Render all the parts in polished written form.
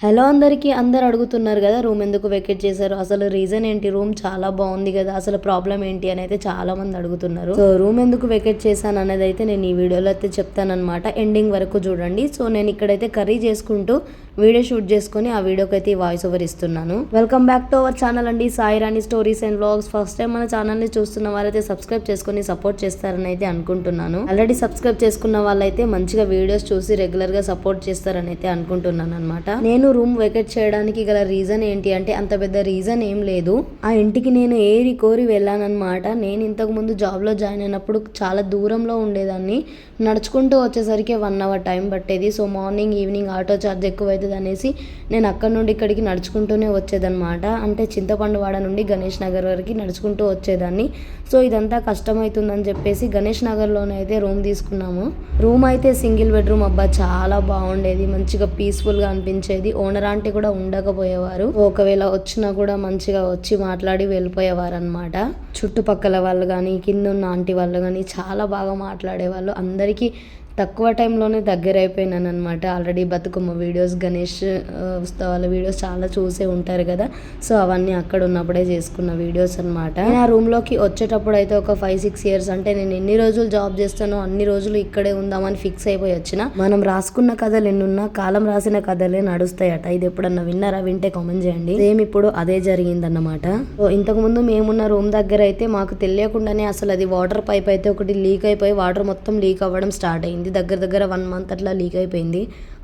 Hello అందరికీ, అందరు అడుగుతున్నారు కదా రూమ్ ఎందుకు వెకేట్ చేశారు, అసలు రీజన్ ఏంటి, రూమ్ చాలా బాగుంది కదా, అసలు ప్రాబ్లం ఏంటి అని అయితే చాలా మంది అడుగుతున్నారు. సో రూమ్ ఎందుకు వెకేట్ చేశాను అనేది అయితే నేను ఈ వీడియోలో అయితే చెప్తానన్నమాట. ఎండింగ్ వరకు చూడండి. సో నేను ఇక్కడైతే కర్రీ చేసుకుంటూ వీడియో షూట్ చేసుకుని ఆ వీడియోకి అయితే వాయిస్ ఓవర్ ఇస్తున్నాను. Welcome back to our channel అండి, Sai Rani stories and vlogs. First time మన ఛానల్ ని చూస్తున్న వాళ్ళైతే సబ్స్క్రైబ్ చేసుకుని సపోర్ట్ చేస్తారని అయితే అనుకుంటున్నాను. ఆల్రెడీ సబ్స్క్రైబ్ చేసుకున్న వాళ్ళైతే మంచిగా వీడియోస్ చూసి రెగ్యులర్ గా సపోర్ట్ చేస్తారని అయితే అనుకుంటున్నాను అనమాట. నేను రూమ్ వెకేట్ చేయడానికి గల రీజన్ ఏంటి అంటే అంత పెద్ద రీజన్ ఏం లేదు. ఆ ఇంటికి నేను ఏరి కోరి వెళ్ళానమాట. నేను ఇంతకు ముందు జాబ్ లో జాయిన్ అయినప్పుడు చాలా దూరంలో ఉండేదాన్ని. నడుచుకుంటూ వచ్చేసరికి 1 hour టైం పట్టేది. So morning evening auto charge ఎక్కువ అవుతుంది అనేసి నేను అక్కడ నుండి ఇక్కడికి నడుచుకుంటూనే వచ్చేదన్నమాట. అంటే చింతపండువాడ నుండి గణేష్ నగర్ వరకు నడుచుకుంటూ వచ్చేదాన్ని. సో ఇదంతా కష్టమవుతుందని చెప్పేసి గణేష్ నగర్లోనే అయితే రూమ్ తీసుకున్నాము. రూమ్ అయితే సింగిల్ బెడ్రూమ్, అబ్బా చాలా బాగుండేది, మంచిగా పీస్ఫుల్గా అనిపించేది. ఓనర్ ఆంటీ కూడా ఉండకపోయేవారు, ఒకవేళ వచ్చినా కూడా మంచిగా వచ్చి మాట్లాడి వెళ్ళిపోయేవారు అనమాట. చుట్టుపక్కల వాళ్ళు కానీ కింద ఉన్న ఆంటీ వాళ్ళు కానీ చాలా బాగా మాట్లాడేవాళ్ళు. అందరికీ తక్కువ టైంలోనే దగ్గర అయిపోయినాను అనమాట. ఆల్రెడీ బతుకమ్మ వీడియోస్, గణేష్ ఉత్సవాల వీడియోస్ చాలా చూసే ఉంటారు కదా. సో అవన్నీ అక్కడ ఉన్నప్పుడే చేసుకున్న వీడియోస్ అనమాట. నేను ఆ రూమ్లోకి వచ్చేటప్పుడు అయితే ఒక 5-6 years, అంటే నేను ఎన్ని రోజులు జాబ్ చేస్తానో అన్ని రోజులు ఇక్కడే ఉందామని ఫిక్స్ అయిపోయి వచ్చిన. మనం రాసుకున్న కథలు ఎన్నున్నా కాలం రాసిన కథలే నడుస్తాయట. ఇది ఎప్పుడన్నా విన్నారా? వింటే కామెంట్ చేయండి. సేమ్ ఇప్పుడు అదే జరిగిందన్నమాట. సో ఇంతకు ముందు మేమున్న రూమ్ దగ్గర అయితే మాకు తెలియకుండానే అసలు అది వాటర్ పైప్ అయితే ఒకటి లీక్ అయిపోయి వాటర్ మొత్తం లీక్ అవ్వడం స్టార్ట్ అయింది. దగ్గర 1 month అట్లా లీక్ అయిపోయింది.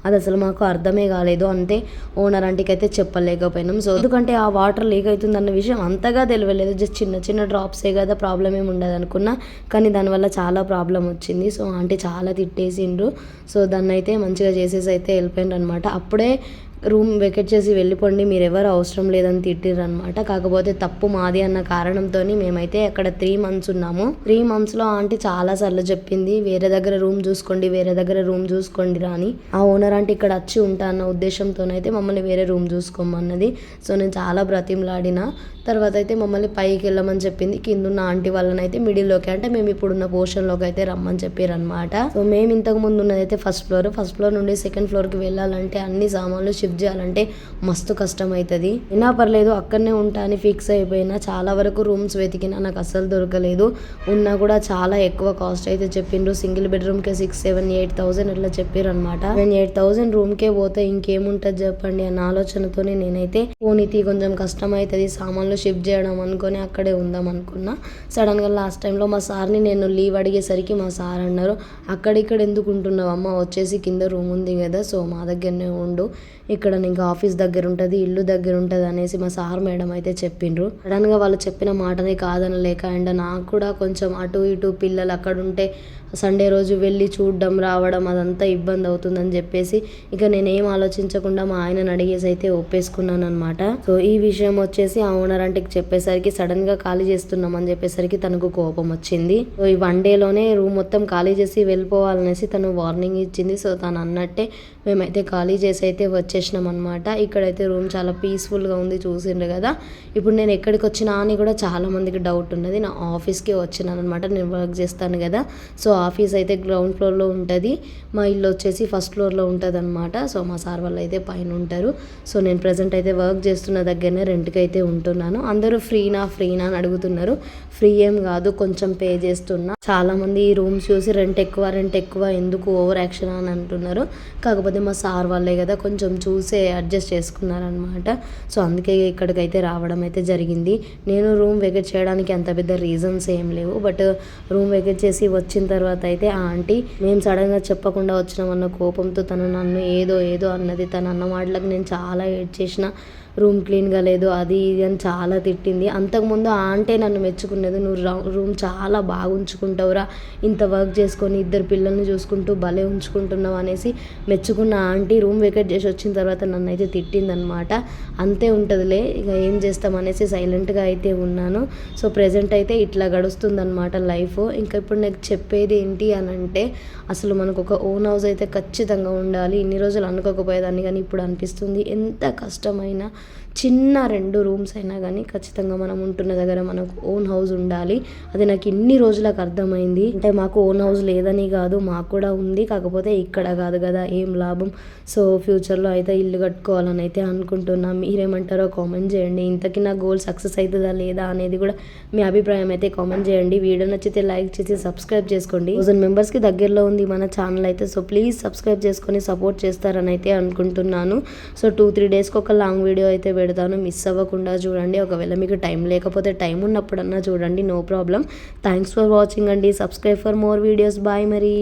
అది అసలు మాకు అర్థమే కాలేదు. అంతే ఓనర్ ఆంటీకి అయితే చెప్పలేకపోయినాం. సో ఎందుకంటే ఆ వాటర్ లీక్ అవుతుందన్న విషయం అంతగా తెలియలేదు. జస్ట్ చిన్న డ్రాప్సే కదా, ప్రాబ్లం ఏమి ఉండదు అనుకున్నా. కానీ దానివల్ల చాలా ప్రాబ్లం వచ్చింది. సో ఆంటీ చాలా తిట్టేసిండ్రు. సో దాన్ని అయితే మంచిగా చేసేసి అయితే వెళ్ళిపోయిండ్రు అనమాట. అప్పుడే రూమ్ వెకేట్ చేసి వెళ్ళిపోండి, మీరు ఎవరు అవసరం లేదని తిట్టిర్రు అనమాట. కాకపోతే తప్పు మాది అన్న కారణంతో మేమైతే అక్కడ 3 months ఉన్నాము. 3 monthsలో ఆంటీ చాలా సార్లు చెప్పింది, వేరే దగ్గర రూమ్ చూసుకోండి, వేరే దగ్గర రూమ్ చూసుకోండి రా అని. ఆ ఓనర్ ఆంటీ ఇక్కడ వచ్చి ఉంటా అన్న ఉద్దేశంతోనైతే మమ్మల్ని వేరే రూమ్ చూసుకోమన్నది. సో నేను చాలా బ్రతిమలాడిన తర్వాత అయితే మమ్మల్ని పైకి వెళ్ళమని చెప్పింది. కింద ఉన్న ఆంటీ వాళ్ళని అయితే మిడిల్లోకి, అంటే మేము ఇప్పుడున్న పోర్షన్లోకి అయితే రమ్మని చెప్పారు అనమాట. సో మేము ఇంతకు ముందు ఉన్నదైతే ఫస్ట్ ఫ్లోర్ నుండి సెకండ్ ఫ్లోర్కి వెళ్ళాలంటే అన్ని సామాన్లు షిఫ్ట్ చేయాలంటే మస్తు కష్టం అవుతుంది. అయినా పర్లేదు అక్కడనే ఉంటా అని ఫిక్స్ అయిపోయినా. చాలా వరకు రూమ్స్ వెతికినా నాకు అస్సలు దొరకలేదు. ఉన్నా కూడా చాలా ఎక్కువ కాస్ట్ అయితే చెప్పిండ్రు. సింగిల్ బెడ్రూమ్కే 6,000-7,000 అట్లా చెప్పారు అనమాట. 8,000 రూమ్కే పోతే ఇంకేముంటుంది చెప్పండి అన్న ఆలోచనతోనే నేనైతే పోనీతి కొంచెం కష్టం అవుతుంది సామాన్లు షిఫ్ట్ చేయడం అనుకొని అక్కడే ఉందాం అనుకున్నా. సడన్గా లాస్ట్ టైంలో మా సార్ని నేను లీవ్ అడిగేసరికి మా సార్ అన్నారు, అక్కడిక్కడ ఎందుకు ఉంటున్నావు అమ్మ, వచ్చేసి కింద రూమ్ ఉంది కదా, సో మా దగ్గరనే ఉండు, ఇక్కడ నీకు ఆఫీస్ దగ్గర ఉంటుంది, ఇల్లు దగ్గర ఉంటుంది అనేసి మా సార్ మేడం అయితే చెప్పిండ్రు. సడన్గా వాళ్ళు చెప్పిన మాటని కాదనలేక, అండ్ నాకు కూడా కొంచెం అటు ఇటు పిల్లలు అక్కడ ఉంటే సండే రోజు వెళ్ళి చూడడం రావడం అదంతా ఇబ్బంది అవుతుందని చెప్పేసి ఇక నేనేం ఆలోచించకుండా మా ఆయనని అడిగేసి అయితే ఒప్పేసుకున్నాను అనమాట. సో ఈ విషయం వచ్చేసి ఆ ఓనర్ ఆంటీకి చెప్పేసరికి సడన్గా ఖాళీ చేస్తున్నాం అని చెప్పేసరికి తనకు కోపం వచ్చింది. సో ఈ 1 dayలోనే రూమ్ మొత్తం ఖాళీ చేసి వెళ్ళిపోవాలనేసి తను వార్నింగ్ ఇచ్చింది. సో తను అన్నట్టే మేమైతే ఖాళీ చేసి అయితే వచ్చేసినాం అనమాట. ఇక్కడైతే రూమ్ చాలా పీస్ఫుల్గా ఉంది, చూసిండ్రు కదా. ఇప్పుడు నేను ఎక్కడికి వచ్చినా అని కూడా చాలా మందికి డౌట్ ఉన్నది. నా ఆఫీస్కి వచ్చినాను అనమాట, నేను వర్క్ చేస్తాను కదా. సో ఆఫీస్ అయితే గ్రౌండ్ ఫ్లోర్లో ఉంటుంది, మా ఇల్లు వచ్చేసి ఫస్ట్ ఫ్లోర్లో ఉంటుంది అనమాట. సో మా సార్ వాళ్ళు అయితే పైన ఉంటారు. సో నేను ప్రజెంట్ అయితే వర్క్ చేస్తున్న దగ్గరనే రెంట్కి అయితే ఉంటున్నాను. అందరూ ఫ్రీనా అని అడుగుతున్నారు. ఫ్రీ ఏం కాదు, కొంచెం పే చేస్తున్నా. చాలా మంది ఈ రూమ్స్ చూసి రెంట్ ఎక్కువ ఎందుకు ఓవర్ యాక్షన్ అని అంటున్నారు. కాకపోతే మా సార్ వాళ్ళే కదా కొంచెం చూసే అడ్జస్ట్ చేసుకున్నారనమాట. సో అందుకే ఇక్కడికైతే రావడం అయితే జరిగింది. నేను రూమ్ వెకేట్ చేయడానికి అంత పెద్ద రీజన్స్ ఏం లేవు. బట్ రూమ్ వెకేట్ చేసి వచ్చిన తర్వాత అయితే ఆ ఆంటీ మేము సడన్గా చెప్పకుండా వచ్చినామన్న కోపంతో తను నన్ను ఏదో అన్నది. తను అన్న మాటలకు నేను చాలా ఏడ్ చేసిన. రూమ్ క్లీన్గా లేదు అది ఇది అని చాలా తిట్టింది. అంతకుముందు ఆ ఆంటీ నన్ను మెచ్చుకునేది, నువ్వు రూమ్ చాలా బాగా ఉంచుకుంటావురా, ఇంత వర్క్ చేసుకొని 2 పిల్లల్ని చూసుకుంటూ భలే ఉంచుకుంటున్నావు అనేసి మెచ్చుకున్న ఆంటీ రూమ్ వెకేట్ చేసి వచ్చిన తర్వాత నన్ను అయితే తిట్టిందనమాట. అంతే ఉంటుందిలే, ఇక ఏం చేస్తామనేసి సైలెంట్గా అయితే ఉన్నాను. సో ప్రెజెంట్ అయితే ఇట్లా గడుస్తుందన్నమాట లైఫ్. ఇంకా ఇప్పుడు నాకు చెప్పేది ఏంటి అని అంటే, అసలు మనకు ఒక ఓన్ హౌస్ అయితే ఖచ్చితంగా ఉండాలి. ఇన్ని రోజులు అనుకోకపోయేదాన్ని కానీ ఇప్పుడు అనిపిస్తుంది ఎంత కష్టమైనా చిన్న 2 రూమ్స్ అయినా కానీ ఖచ్చితంగా మనం ఉంటున్న దగ్గర మనకు ఓన్ హౌస్ ఉండాలి. అది నాకు ఇన్ని రోజులకు అర్థమైంది. అంటే మాకు ఓన్ హౌస్ లేదని కాదు, మాకు కూడా ఉంది, కాకపోతే ఇక్కడ కాదు కదా, ఏం లాభం. సో ఫ్యూచర్లో అయితే ఇల్లు కట్టుకోవాలని అయితే అనుకుంటున్నా. మీరేమంటారో కామెంట్ చేయండి. ఇంతకీ నా గోల్ సక్సెస్ అవుతుందా లేదా అనేది కూడా మీ అభిప్రాయం అయితే కామెంట్ చేయండి. వీడియో నచ్చితే లైక్ చేసి సబ్స్క్రైబ్ చేసుకోండి. 1000 మెంబర్స్కి దగ్గరలో ఉంది మన ఛానల్ అయితే. సో ప్లీజ్ సబ్స్క్రైబ్ చేసుకొని సపోర్ట్ చేస్తారని అయితే అనుకుంటున్నాను. సో 2-3 డేస్కి ఒక లాంగ్ వీడియో అయితే పెడతాను, మిస్ అవ్వకుండా చూడండి. ఒకవేళ మీకు టైం లేకపోతే టైం ఉన్నప్పుడన్నా చూడండి, no problem. Thanks for watching అండి. Subscribe for more videos. Bye మరి.